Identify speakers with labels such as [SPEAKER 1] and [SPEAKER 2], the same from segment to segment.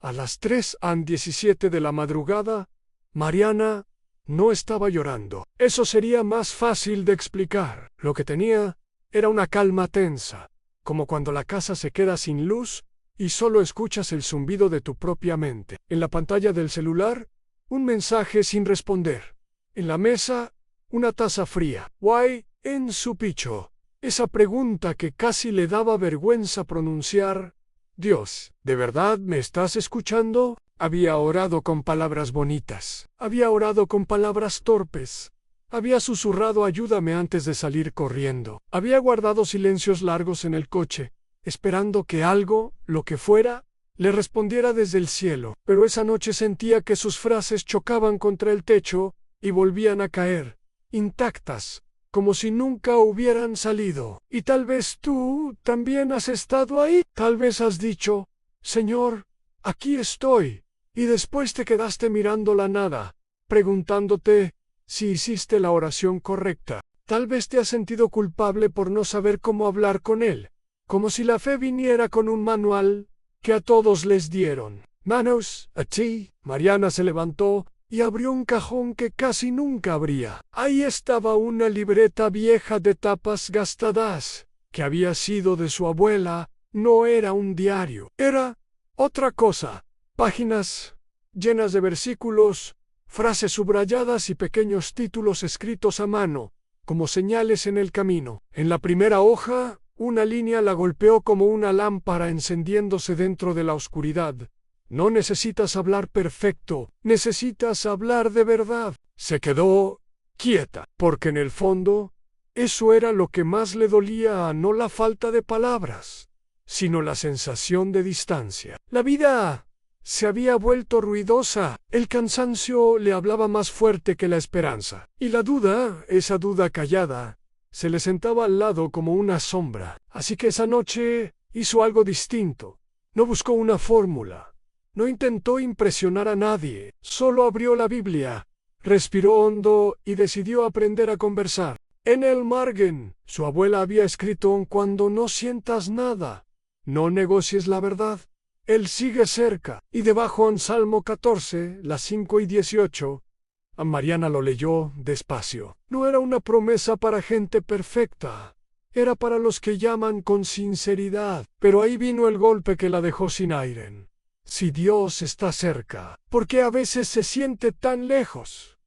[SPEAKER 1] A las 3:17 de la madrugada, Mariana no estaba llorando. Eso sería más fácil de explicar. Lo que tenía era una calma tensa, como cuando la casa se queda sin luz y solo escuchas el zumbido de tu propia mente. En la pantalla del celular, un mensaje sin responder. En la mesa, una taza fría. «Why en su picho?» Esa pregunta que casi le daba vergüenza pronunciar. «Dios, ¿de verdad me estás escuchando?» Había orado con palabras bonitas. Había orado con palabras torpes. Había susurrado «ayúdame» antes de salir corriendo. Había guardado silencios largos en el coche, esperando que algo, lo que fuera, le respondiera desde el cielo. Pero esa noche sentía que sus frases chocaban contra el techo y volvían a caer, intactas, como si nunca hubieran salido. Y tal vez tú también has estado ahí. Tal vez has dicho, «Señor, aquí estoy», y después te quedaste mirando la nada, preguntándote si hiciste la oración correcta. Tal vez te has sentido culpable por no saber cómo hablar con Él, como si la fe viniera con un manual que a todos les dieron. «Manos, a ti». Mariana se levantó y abrió un cajón que casi nunca abría. Ahí estaba una libreta vieja de tapas gastadas, que había sido de su abuela. No era un diario, era otra cosa. Páginas llenas de versículos, frases subrayadas y pequeños títulos escritos a mano, como señales en el camino. En la primera hoja, una línea la golpeó como una lámpara encendiéndose dentro de la oscuridad. «No necesitas hablar perfecto, necesitas hablar de verdad». Se quedó quieta, porque en el fondo, eso era lo que más le dolía, no la falta de palabras, sino la sensación de distancia. La vida se había vuelto ruidosa, el cansancio le hablaba más fuerte que la esperanza. Y la duda, esa duda callada, se le sentaba al lado como una sombra. Así que esa noche hizo algo distinto. No buscó una fórmula. No intentó impresionar a nadie. Solo abrió la Biblia, respiró hondo y decidió aprender a conversar. En el margen, su abuela había escrito: «Cuando no sientas nada, no negocies la verdad. Él sigue cerca». Y debajo en Salmo 14, las 5:18, a Mariana lo leyó despacio. No era una promesa para gente perfecta. Era para los que llaman con sinceridad. Pero ahí vino el golpe que la dejó sin aire. Si Dios está cerca, ¿por qué a veces se siente tan lejos?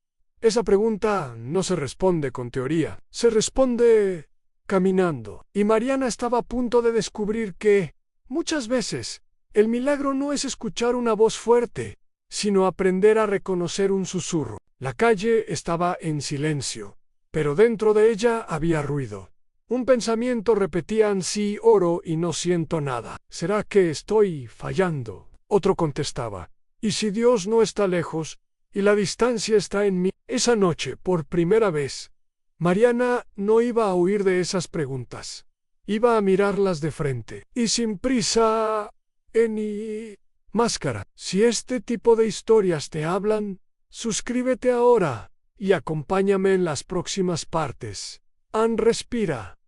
[SPEAKER 1] Esa pregunta no se responde con teoría, se responde caminando. Y Mariana estaba a punto de descubrir que, muchas veces, el milagro no es escuchar una voz fuerte, sino aprender a reconocer un susurro. La calle estaba en silencio, pero dentro de ella había ruido. Un pensamiento repetía: «Sí, oro y no siento nada. ¿Será que estoy fallando?». Otro contestaba: «¿Y si Dios no está lejos y la distancia está en mí?». Esa noche, por primera vez, Mariana no iba a huir de esas preguntas. Iba a mirarlas de frente. Y sin prisa, ni máscara. Si este tipo de historias te hablan, suscríbete ahora y acompáñame en las próximas partes. Respira.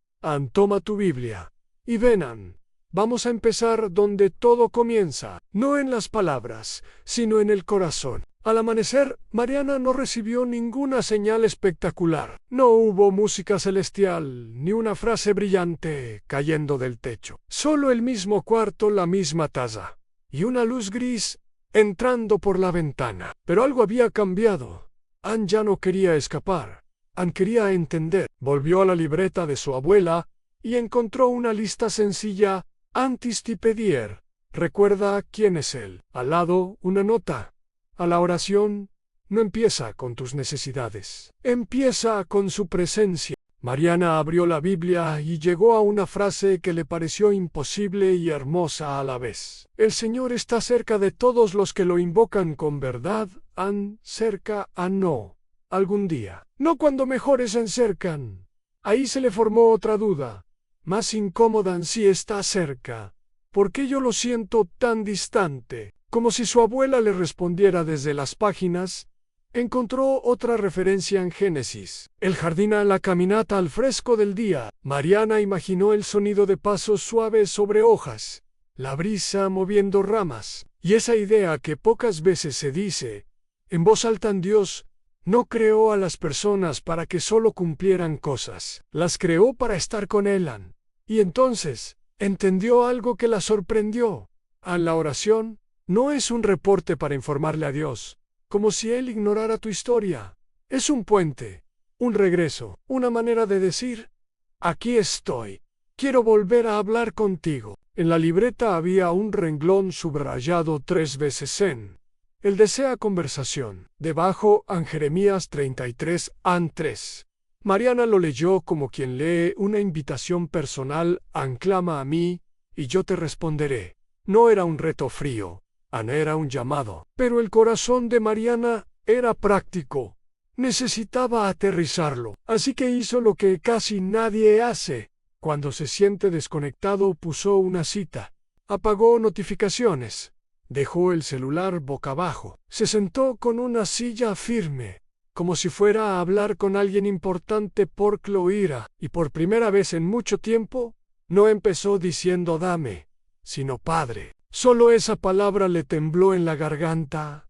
[SPEAKER 1] Toma tu Biblia. Y ven. Vamos a empezar donde todo comienza, no en las palabras, sino en el corazón. Al amanecer, Mariana no recibió ninguna señal espectacular. No hubo música celestial, ni una frase brillante cayendo del techo. Solo el mismo cuarto, la misma taza, y una luz gris entrando por la ventana. Pero algo había cambiado. Ann ya no quería escapar. Ann quería entender. Volvió a la libreta de su abuela y encontró una lista sencilla. «Antes ti pedir». Recuerda quién es Él. Al lado, una nota. A la oración no empieza con tus necesidades. Empieza con su presencia. Mariana abrió la Biblia y llegó a una frase que le pareció imposible y hermosa a la vez. «El Señor está cerca de todos los que lo invocan con verdad». Cerca no. Algún día. No cuando mejores se acercan. Ahí se le formó otra duda, más incómoda: si está cerca, ¿por qué yo lo siento tan distante? Como si su abuela le respondiera desde las páginas. Encontró otra referencia en Génesis. El jardín a la caminata al fresco del día. Mariana imaginó el sonido de pasos suaves sobre hojas, la brisa moviendo ramas, Y esa idea que pocas veces se dice en voz alta en Dios, no creó a las personas para que solo cumplieran cosas, las creó para estar con Él. Y entonces, entendió algo que la sorprendió. La oración no es un reporte para informarle a Dios, como si Él ignorara tu historia. Es un puente, un regreso, una manera de decir, aquí estoy, quiero volver a hablar contigo. En la libreta había un renglón subrayado 3 veces en el desea conversación. Debajo, en Jeremías 33, an 3. Mariana lo leyó como quien lee una invitación personal, clama a mí, y yo te responderé. No era un reto frío, era un llamado. Pero el corazón de Mariana era práctico. Necesitaba aterrizarlo, así que hizo lo que casi nadie hace. Cuando se siente desconectado, puso una cita. Apagó notificaciones. Dejó el celular boca abajo. Se sentó con una silla firme, como si fuera a hablar con alguien importante por Cloira, y por primera vez en mucho tiempo, no empezó diciendo dame, sino Padre. Solo esa palabra le tembló en la garganta.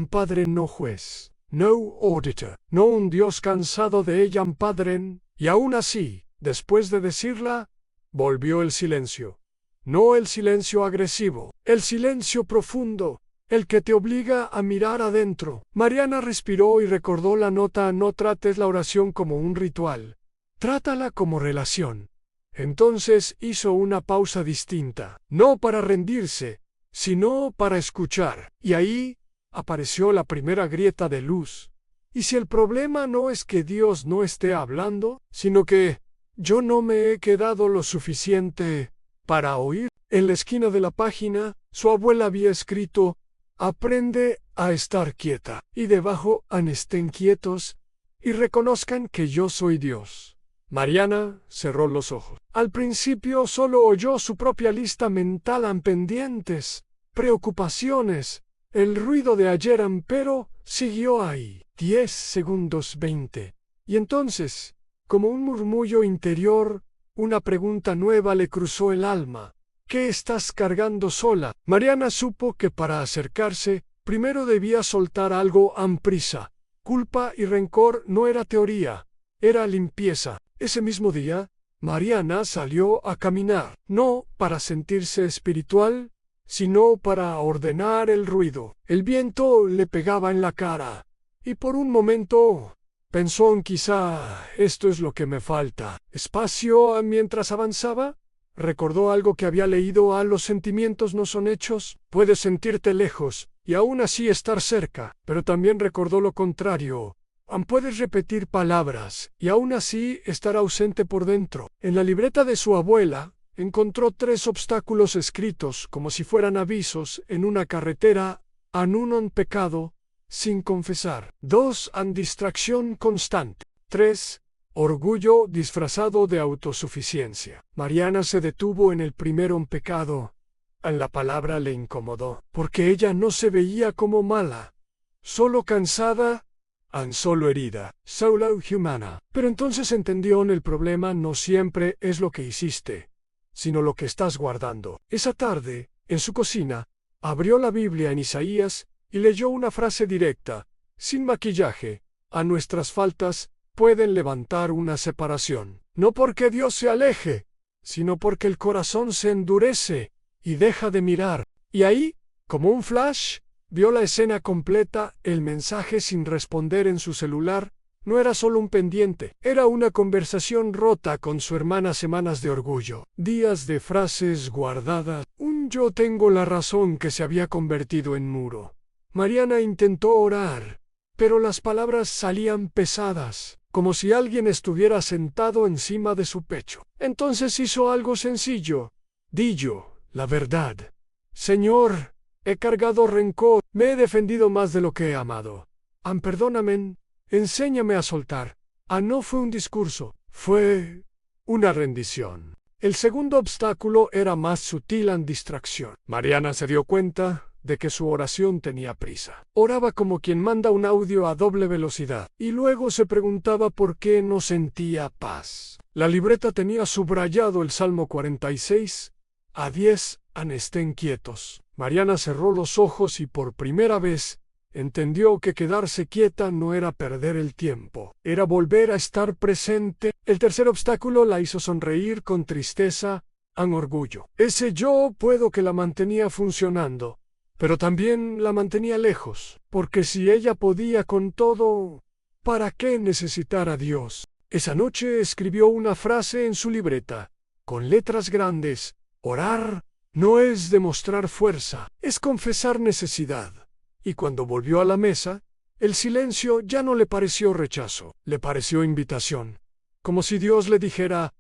[SPEAKER 1] Padre, no juez, no auditor, no un Dios cansado de ella, Padre. Y aún así, después de decirla, volvió el silencio. No el silencio agresivo, el silencio profundo, el que te obliga a mirar adentro. Mariana respiró y recordó la nota: no trates la oración como un ritual, trátala como relación. Entonces hizo una pausa distinta, no para rendirse, sino para escuchar. Y ahí apareció la primera grieta de luz. ¿Y si el problema no es que Dios no esté hablando, sino que yo no me he quedado lo suficiente para oír? En la esquina de la página, su abuela había escrito: aprende a estar quieta, y debajo: estén quietos y reconozcan que yo soy Dios. Mariana cerró los ojos. Al principio solo oyó su propia lista mental en pendientes, preocupaciones, el ruido de ayer, pero siguió ahí. 10 segundos, 20. Y entonces, como un murmullo interior, una pregunta nueva le cruzó el alma. ¿Qué estás cargando sola? Mariana supo que para acercarse, primero debía soltar algo a prisa. Culpa y rencor no era teoría, era limpieza. Ese mismo día, Mariana salió a caminar, no para sentirse espiritual, sino para ordenar el ruido. El viento le pegaba en la cara, y por un momento pensó en quizá esto es lo que me falta. Espacio. Mientras avanzaba, recordó algo que había leído: los sentimientos no son hechos. Puedes sentirte lejos y aún así estar cerca, pero también recordó lo contrario. Puedes repetir palabras y aún así estar ausente por dentro. En la libreta de su abuela encontró 3 obstáculos escritos como si fueran avisos en una carretera: uno, pecado sin confesar; 2, distracción constante; 3, orgullo disfrazado de autosuficiencia. Mariana se detuvo en el primero: pecado. La palabra le incomodó, porque ella no se veía como mala, solo cansada, solo herida, solo humana. Pero entonces entendió: el problema no siempre es lo que hiciste, sino lo que estás guardando. Esa tarde, en su cocina, abrió la Biblia en Isaías y leyó una frase directa, sin maquillaje: nuestras faltas pueden levantar una separación. No porque Dios se aleje, sino porque el corazón se endurece y deja de mirar. Y ahí, como un flash, vio la escena completa. El mensaje sin responder en su celular no era solo un pendiente, era una conversación rota con su hermana. Semanas de orgullo, días de frases guardadas, un yo tengo la razón que se había convertido en muro. Mariana intentó orar, pero las palabras salían pesadas, como si alguien estuviera sentado encima de su pecho. Entonces hizo algo sencillo: di yo la verdad. Señor, he cargado rencor, me he defendido más de lo que he amado. Perdóname, enséñame a soltar. No fue un discurso, fue una rendición. El segundo obstáculo era más sutil: distracción. Mariana se dio cuenta de que su oración tenía prisa. Oraba como quien manda un audio a doble velocidad, y luego se preguntaba por qué no sentía paz. La libreta tenía subrayado el Salmo 46, 10, estén quietos. Mariana cerró los ojos y por primera vez entendió que quedarse quieta no era perder el tiempo, era volver a estar presente. El tercer obstáculo la hizo sonreír con tristeza, con orgullo. Ese yo puedo que la mantenía funcionando, pero también la mantenía lejos, porque si ella podía con todo, ¿para qué necesitar a Dios? Esa noche escribió una frase en su libreta, con letras grandes: orar no es demostrar fuerza, es confesar necesidad. Y cuando volvió a la mesa, el silencio ya no le pareció rechazo, le pareció invitación, como si Dios le dijera: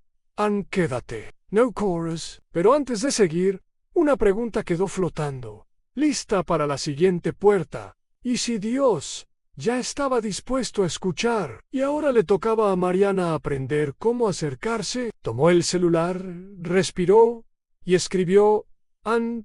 [SPEAKER 1] quédate. No chorus. Pero antes de seguir, una pregunta quedó flotando, lista para la siguiente puerta. ¿Y si Dios ya estaba dispuesto a escuchar, y ahora le tocaba a Mariana aprender cómo acercarse? Tomó el celular, respiró y escribió: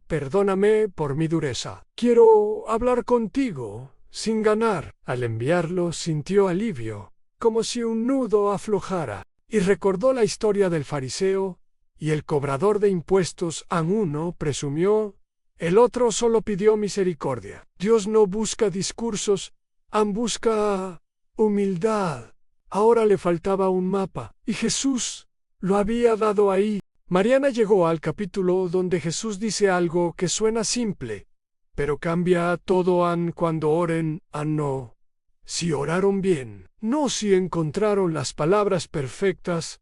[SPEAKER 1] perdóname por mi dureza. Quiero hablar contigo, sin ganar. Al enviarlo sintió alivio, como si un nudo aflojara, y recordó la historia del fariseo y el cobrador de impuestos. Uno presumió, el otro solo pidió misericordia. Dios no busca discursos, busca humildad. Ahora le faltaba un mapa, y Jesús lo había dado ahí. Mariana llegó al capítulo donde Jesús dice algo que suena simple, pero cambia todo. Cuando oren, no si oraron bien, no si encontraron las palabras perfectas,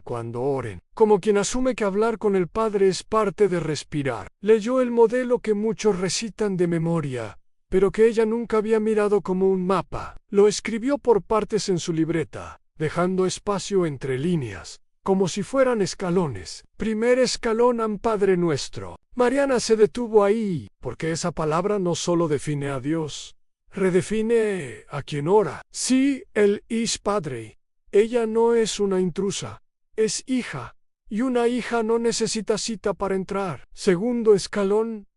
[SPEAKER 1] cuando oren, como quien asume que hablar con el Padre es parte de respirar. Leyó el modelo que muchos recitan de memoria, pero que ella nunca había mirado como un mapa. Lo escribió por partes en su libreta, dejando espacio entre líneas, como si fueran escalones. Primer escalón, Padre Nuestro. Mariana se detuvo ahí, porque esa palabra no solo define a Dios, redefine a quien ora. Sí, Él es Padre. Ella no es una intrusa, es hija, y una hija no necesita cita para entrar. Segundo escalón,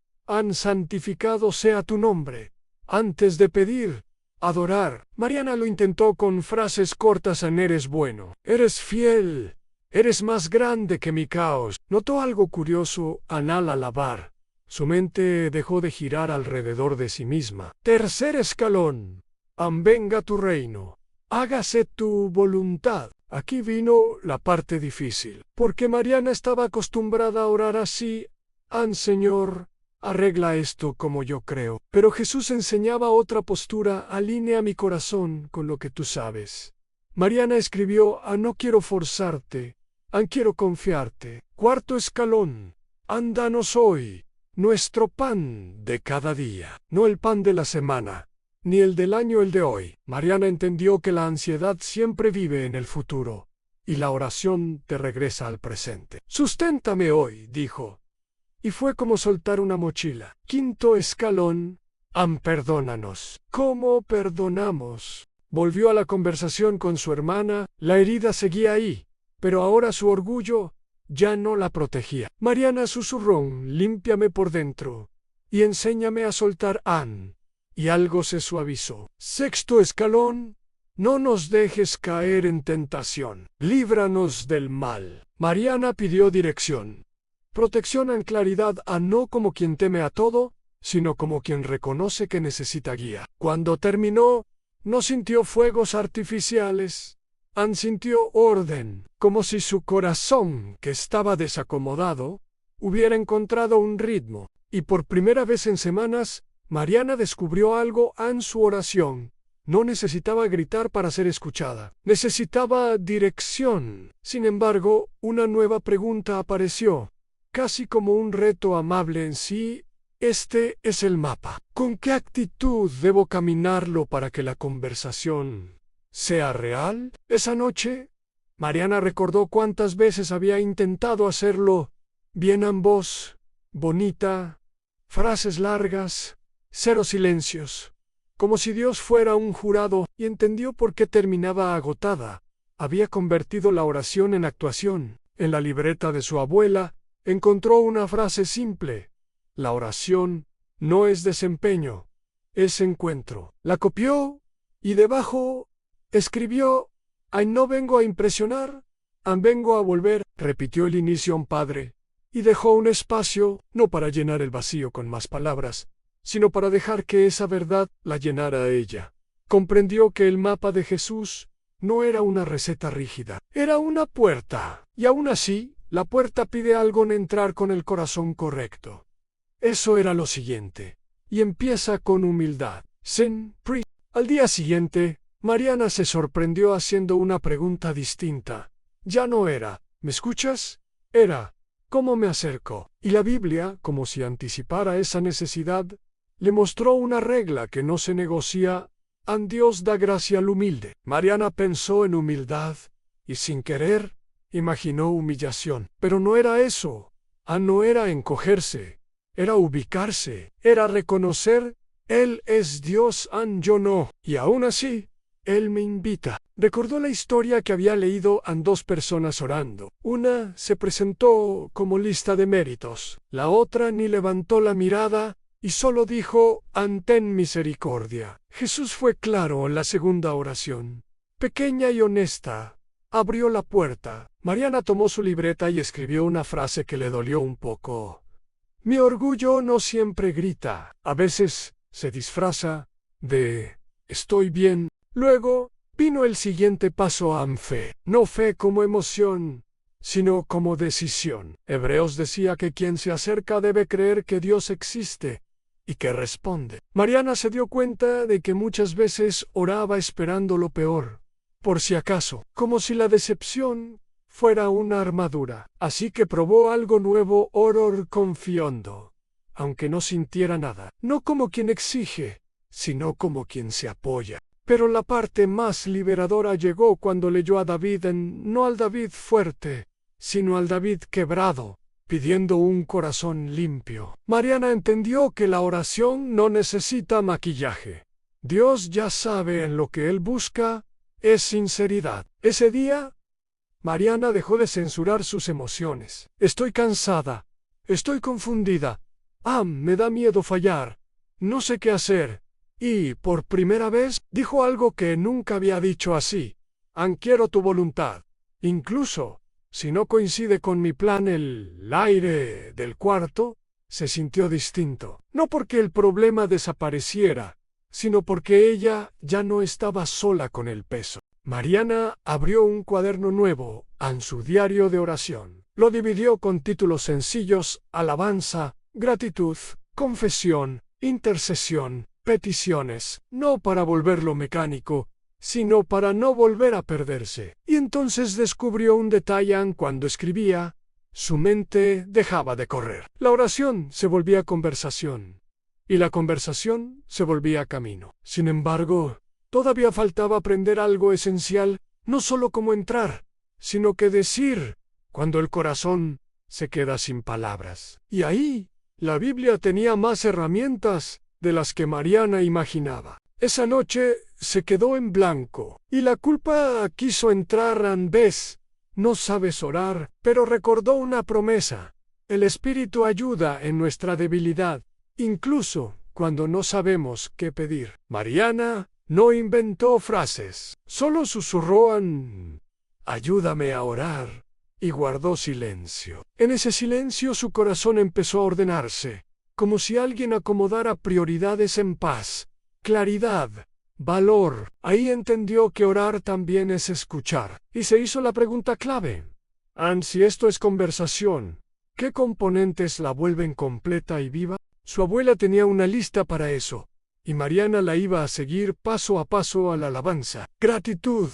[SPEAKER 1] santificado sea tu nombre. Antes de pedir, adorar. Mariana lo intentó con frases cortas. Eres bueno, eres fiel, eres más grande que mi caos. Notó algo curioso al alabar. Su mente dejó de girar alrededor de sí misma. Tercer escalón, venga tu reino, hágase tu voluntad. Aquí vino la parte difícil, porque Mariana estaba acostumbrada a orar así: Señor, arregla esto como yo creo. Pero Jesús enseñaba otra postura: alinea mi corazón con lo que tú sabes. Mariana escribió: no quiero forzarte, quiero confiarte. Cuarto escalón, danos hoy nuestro pan de cada día, no el pan de la semana, ni el del año, el de hoy. Mariana entendió que la ansiedad siempre vive en el futuro, y la oración te regresa al presente. Susténtame hoy, dijo, y fue como soltar una mochila. Quinto escalón, perdónanos. ¿Cómo perdonamos? Volvió a la conversación con su hermana. La herida seguía ahí, pero ahora su orgullo ya no la protegía. Mariana susurró: límpiame por dentro y enséñame a soltar. Y algo se suavizó. Sexto escalón, no nos dejes caer en tentación. Líbranos del mal. Mariana pidió dirección, protección, en claridad, no como quien teme a todo, sino como quien reconoce que necesita guía. Cuando terminó, no sintió fuegos artificiales, sintió orden, como si su corazón, que estaba desacomodado, hubiera encontrado un ritmo. Y por primera vez en semanas, Mariana descubrió algo en su oración. No necesitaba gritar para ser escuchada. Necesitaba dirección. Sin embargo, una nueva pregunta apareció, casi como un reto amable en sí. Este es el mapa. ¿Con qué actitud debo caminarlo para que la conversación sea real? Esa noche, Mariana recordó cuántas veces había intentado hacerlo bien, en voz bonita, frases largas, cero silencios, como si Dios fuera un jurado, y entendió por qué terminaba agotada. Había convertido la oración en actuación. En la libreta de su abuela encontró una frase simple: la oración no es desempeño, es encuentro. La copió y debajo escribió: no vengo a impresionar, vengo a volver. Repitió el inicio: Padre, y dejó un espacio, no para llenar el vacío con más palabras, sino para dejar que esa verdad la llenara a ella. Comprendió que el mapa de Jesús no era una receta rígida, era una puerta, y aún así, la puerta pide algo en entrar con el corazón correcto. Eso era lo siguiente, y empieza con humildad. Al día siguiente, Mariana se sorprendió haciendo una pregunta distinta. Ya no era, ¿me escuchas? Era, ¿cómo me acerco? Y la Biblia, como si anticipara esa necesidad, le mostró una regla que no se negocia: a Dios da gracia al humilde. Mariana pensó en humildad, y sin querer, imaginó humillación. Pero no era eso. No era encogerse, era ubicarse, era reconocer: Él es Dios, yo no. Y aún así, Él me invita. Recordó la historia que había leído a dos personas orando. Una se presentó como lista de méritos. La otra ni levantó la mirada y solo dijo: ten misericordia. Jesús fue claro en la segunda oración. Pequeña y honesta, abrió la puerta. Mariana tomó su libreta y escribió una frase que le dolió un poco. Mi orgullo no siempre grita. A veces se disfraza de estoy bien. Luego vino el siguiente paso: fe. No fe como emoción, sino como decisión. Hebreos decía que quien se acerca debe creer que Dios existe y que responde. Mariana se dio cuenta de que muchas veces oraba esperando lo peor, por si acaso, como si la decepción fuera una armadura. Así que probó algo nuevo: orar confiando, aunque no sintiera nada. No como quien exige, sino como quien se apoya. Pero la parte más liberadora llegó cuando leyó a David no al David fuerte, sino al David quebrado, pidiendo un corazón limpio. Mariana entendió que la oración no necesita maquillaje. Dios ya sabe en lo que Él busca es sinceridad. Ese día, Mariana dejó de censurar sus emociones. Estoy cansada, estoy confundida, me da miedo fallar, no sé qué hacer. Y, por primera vez, dijo algo que nunca había dicho así: quiero tu voluntad. Incluso, si no coincide con mi plan, el aire del cuarto se sintió distinto. No porque el problema desapareciera, sino porque ella ya no estaba sola con el peso. Mariana abrió un cuaderno nuevo en su diario de oración. Lo dividió con títulos sencillos: alabanza, gratitud, confesión, intercesión, peticiones, no para volverlo mecánico, sino para no volver a perderse. Y entonces descubrió un detalle: cuando escribía, su mente dejaba de correr. La oración se volvía conversación, y la conversación se volvía camino. Sin embargo, todavía faltaba aprender algo esencial: no solo cómo entrar, sino qué decir cuando el corazón se queda sin palabras. Y ahí, la Biblia tenía más herramientas de las que Mariana imaginaba. Esa noche se quedó en blanco, y la culpa quiso entrar. Vez no sabes orar, pero recordó una promesa: el Espíritu ayuda en nuestra debilidad, incluso cuando no sabemos qué pedir. Mariana no inventó frases, solo susurró: ayúdame a orar, y guardó silencio. En ese silencio su corazón empezó a ordenarse, como si alguien acomodara prioridades en paz, claridad, valor. Ahí entendió que orar también es escuchar, y se hizo la pregunta clave: si esto es conversación, ¿qué componentes la vuelven completa y viva? Su abuela tenía una lista para eso, y Mariana la iba a seguir paso a paso: a la alabanza, gratitud,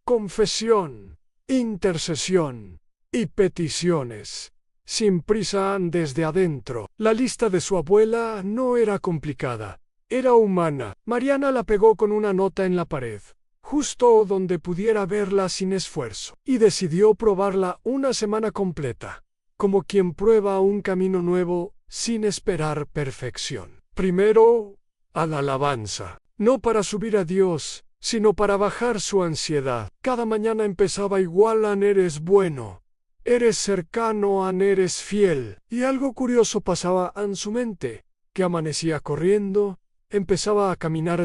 [SPEAKER 1] confesión, intercesión y peticiones. Sin prisa, desde adentro. La lista de su abuela no era complicada, era humana. Mariana la pegó con una nota en la pared, justo donde pudiera verla sin esfuerzo, y decidió probarla una semana completa, como quien prueba un camino nuevo sin esperar perfección. Primero, a la alabanza, no para subir a Dios, sino para bajar su ansiedad. Cada mañana empezaba igual: eres bueno, eres cercano, eres fiel. Y algo curioso pasaba en su mente, que amanecía corriendo, empezaba a caminar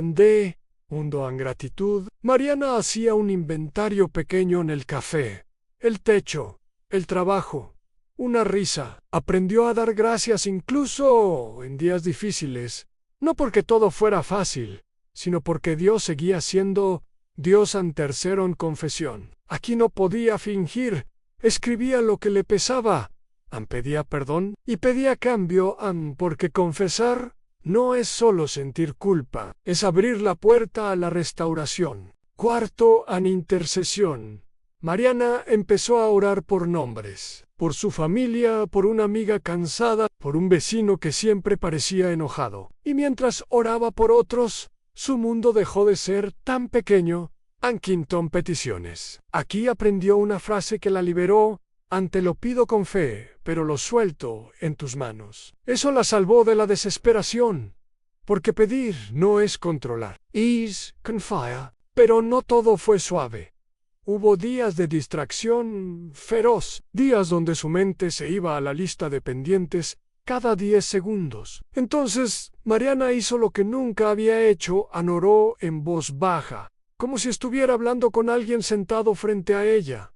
[SPEAKER 1] hundo en gratitud. Mariana hacía un inventario pequeño en el café, el techo, el trabajo, una risa. Aprendió a dar gracias incluso en días difíciles, no porque todo fuera fácil, sino porque Dios seguía siendo Dios en tercero en confesión. Aquí no podía fingir, escribía lo que le pesaba, pedía perdón y pedía cambio, porque confesar no es solo sentir culpa, es abrir la puerta a la restauración. Cuarto, en intercesión. Mariana empezó a orar por nombres, por su familia, por una amiga cansada, por un vecino que siempre parecía enojado. Y mientras oraba por otros, su mundo dejó de ser tan pequeño. Quinto, peticiones. Aquí aprendió una frase que la liberó: ante lo pido con fe, pero lo suelto en tus manos. Eso la salvó de la desesperación, porque pedir no es controlar. Is confía, pero no todo fue suave. Hubo días de distracción feroz, días donde su mente se iba a la lista de pendientes cada 10 segundos. Entonces, Mariana hizo lo que nunca había hecho: oró en voz baja, como si estuviera hablando con alguien sentado frente a ella.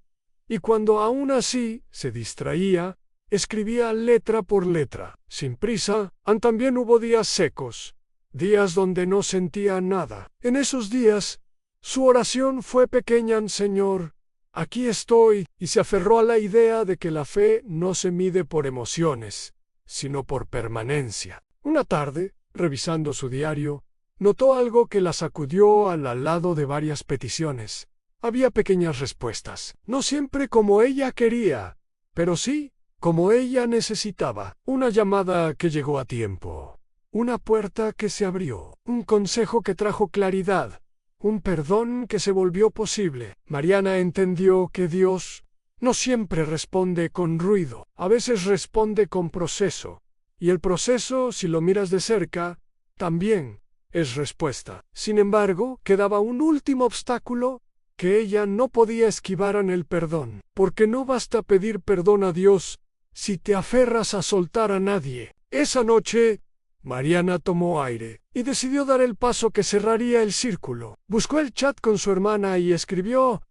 [SPEAKER 1] Y cuando aún así se distraía, escribía letra por letra, sin prisa. También hubo días secos, días donde no sentía nada. En esos días, su oración fue pequeña: Señor, aquí estoy, y se aferró a la idea de que la fe no se mide por emociones, sino por permanencia. Una tarde, revisando su diario, notó algo que la sacudió. Al lado de varias peticiones había pequeñas respuestas, no siempre como ella quería, pero sí como ella necesitaba. Una llamada que llegó a tiempo, una puerta que se abrió, un consejo que trajo claridad, un perdón que se volvió posible. Mariana entendió que Dios no siempre responde con ruido, a veces responde con proceso, y el proceso, si lo miras de cerca, también es respuesta. Sin embargo, quedaba un último obstáculo que ella no podía esquivar: en el perdón, porque no basta pedir perdón a Dios si te aferras a soltar a nadie. Esa noche, Mariana tomó aire y decidió dar el paso que cerraría el círculo. Buscó el chat con su hermana y escribió: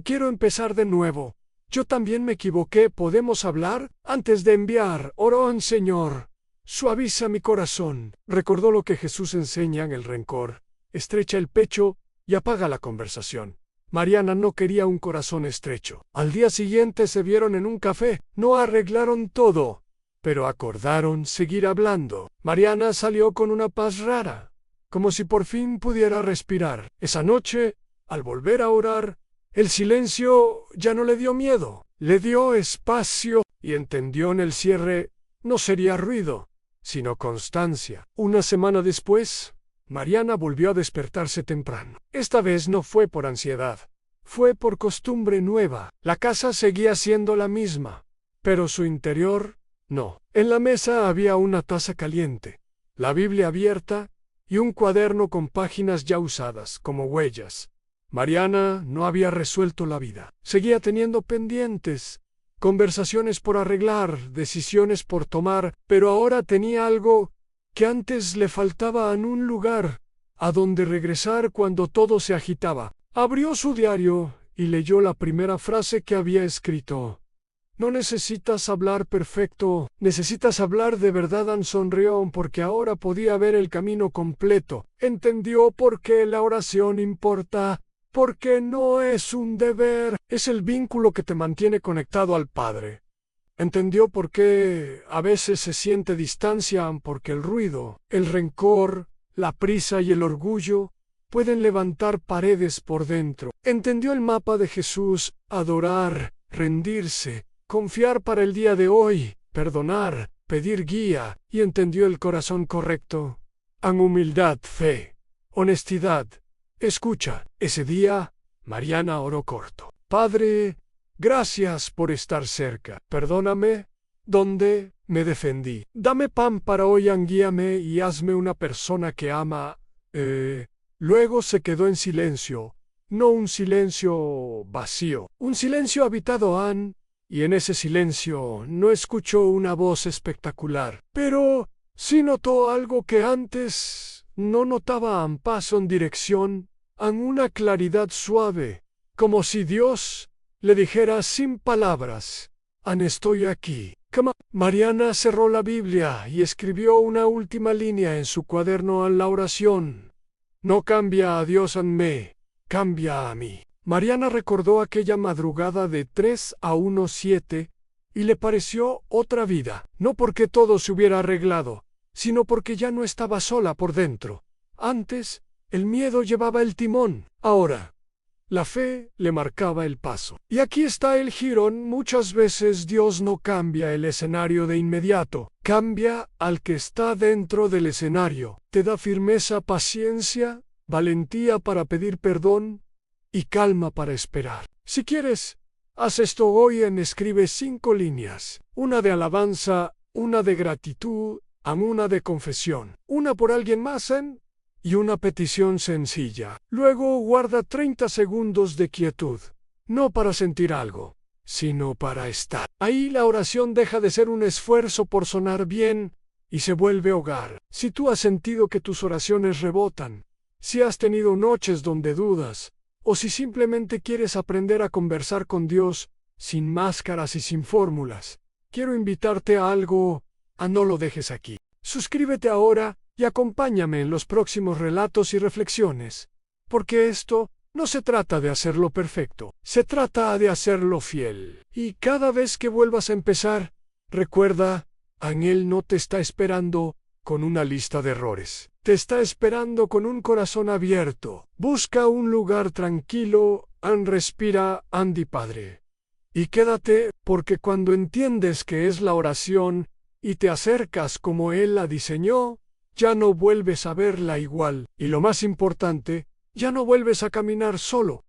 [SPEAKER 1] quiero empezar de nuevo. Yo también me equivoqué, ¿podemos hablar? Antes de enviar, oró: Señor, suaviza mi corazón. Recordó lo que Jesús enseña en el rencor: estrecha el pecho y apaga la conversación. Mariana no quería un corazón estrecho. Al día siguiente se vieron en un café. No arreglaron todo, pero acordaron seguir hablando. Mariana salió con una paz rara, como si por fin pudiera respirar. Esa noche, al volver a orar, el silencio ya no le dio miedo, le dio espacio, y entendió: en el cierre no sería ruido, sino constancia. Una semana después, Mariana volvió a despertarse temprano. Esta vez no fue por ansiedad, fue por costumbre nueva. La casa seguía siendo la misma, pero su interior no. En la mesa había una taza caliente, la Biblia abierta y un cuaderno con páginas ya usadas como huellas. Mariana no había resuelto la vida. Seguía teniendo pendientes, conversaciones por arreglar, decisiones por tomar, pero ahora tenía algo que antes le faltaba: en un lugar a donde regresar cuando todo se agitaba. Abrió su diario y leyó la primera frase que había escrito: no necesitas hablar perfecto, necesitas hablar de verdad. Sonrió porque ahora podía ver el camino completo. Entendió por qué la oración importa, porque no es un deber, es el vínculo que te mantiene conectado al Padre. Entendió por qué a veces se siente distancia, porque el ruido, el rencor, la prisa y el orgullo pueden levantar paredes por dentro. Entendió el mapa de Jesús: adorar, rendirse, confiar para el día de hoy, perdonar, pedir guía, y entendió el corazón correcto: en humildad, fe, honestidad, escucha. Ese día, Mariana oró corto: Padre, gracias por estar cerca. Perdóname donde me defendí. Dame pan para hoy, guíame y hazme una persona que ama. Luego se quedó en silencio, no un silencio vacío, un silencio habitado, y en ese silencio no escuchó una voz espectacular, pero sí notó algo que antes no notaba: paso en dirección, en una claridad suave, como si Dios le dijera sin palabras: Estoy aquí. Mariana cerró la Biblia y escribió una última línea en su cuaderno en la oración. No cambia a Dios en mí, cambia a mí. Mariana recordó aquella madrugada de 3-1-7 y le pareció otra vida, no porque todo se hubiera arreglado, sino porque ya no estaba sola por dentro. Antes, el miedo llevaba el timón, ahora la fe le marcaba el paso. Y aquí está el jirón. Muchas veces Dios no cambia el escenario de inmediato, cambia al que está dentro del escenario. Te da firmeza, paciencia, valentía para pedir perdón y calma para esperar. Si quieres, haz esto hoy escribe 5 líneas, una de alabanza, una de gratitud, una de confesión, una por alguien más y una petición sencilla. Luego guarda 30 segundos de quietud, no para sentir algo, sino para estar. Ahí la oración deja de ser un esfuerzo por sonar bien y se vuelve hogar. Si tú has sentido que tus oraciones rebotan, si has tenido noches donde dudas, o si simplemente quieres aprender a conversar con Dios sin máscaras y sin fórmulas, quiero invitarte a algo. No lo dejes aquí. Suscríbete ahora y acompáñame en los próximos relatos y reflexiones, porque esto no se trata de hacerlo perfecto, se trata de hacerlo fiel. Y cada vez que vuelvas a empezar, recuerda, Él no te está esperando con una lista de errores, te está esperando con un corazón abierto. Busca un lugar tranquilo, respira, Padre. Y quédate, porque cuando entiendes que es la oración y te acercas como Él la diseñó, ya no vuelves a verla igual, y lo más importante, ya no vuelves a caminar solo.